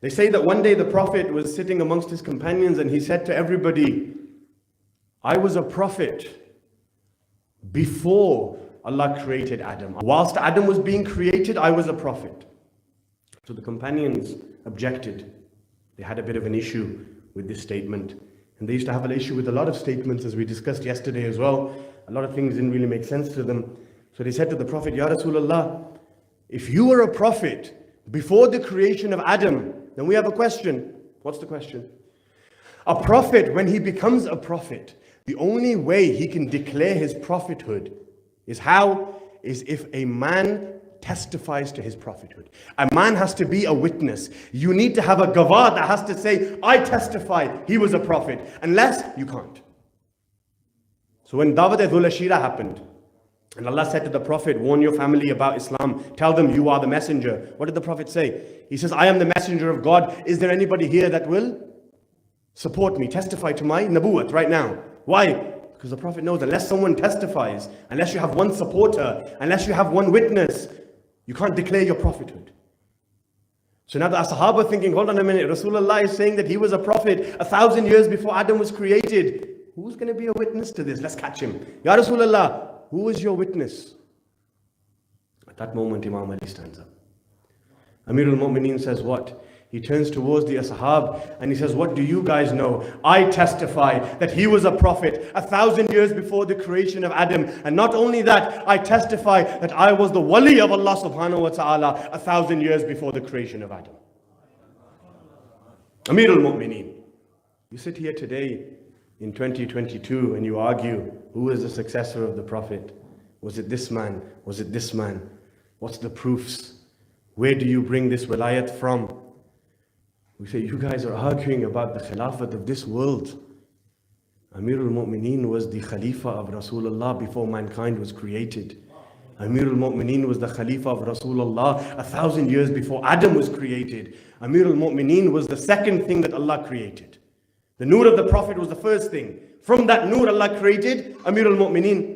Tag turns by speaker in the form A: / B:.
A: They say that one day the Prophet was sitting amongst his companions and he said to everybody, I was a prophet before Allah created Adam. Whilst Adam was being created, I was a prophet. So the companions objected. They had a bit of an issue with this statement. And they used to have an issue with a lot of statements, as we discussed yesterday as well. A lot of things didn't really make sense to them. So they said to the Prophet, Ya Rasulullah, if you were a prophet before the creation of Adam, then we have a question. What's the question? A prophet, when he becomes a prophet, the only way he can declare his prophethood is how? Is if a man testifies to his prophethood. A man has to be a witness. You need to have a gawar that has to say, I testify he was a prophet. Unless, you can't. So when Dawat-e-Dhul Ashira happened, and Allah said to the Prophet, warn your family about Islam. Tell them you are the messenger. What did the Prophet say? He says, I am the messenger of God. Is there anybody here that will support me, testify to my nabuwat right now? Why? Because the Prophet knows unless someone testifies, unless you have one supporter, unless you have one witness, you can't declare your prophethood. So now the Sahaba thinking, hold on a minute, Rasulullah is saying that he was a prophet 1,000 years before Adam was created. Who's going to be a witness to this? Let's catch him. Ya Rasulullah, who is your witness? At that moment, Imam Ali stands up. Amir al-Mu'mineen says what? He turns towards the Ashab and he says, what do you guys know? I testify that he was a prophet 1,000 years before the creation of Adam. And not only that, I testify that I was the wali of Allah subhanahu wa ta'ala 1,000 years before the creation of Adam. Amir al-Mu'mineen. You sit here today in 2022 and you argue, who is the successor of the Prophet? Was it this man? Was it this man? What's the proofs? Where do you bring this wilayat from? We say, you guys are arguing about the Khilafat of this world. Amir al-Mu'mineen was the Khalifa of Rasulullah before mankind was created. Amir al-Mu'mineen was the Khalifa of Rasulullah 1,000 years before Adam was created. Amir al-Mu'mineen was the second thing that Allah created. The nur of the Prophet was the first thing. From that nur Allah created Amir al-Mu'mineen.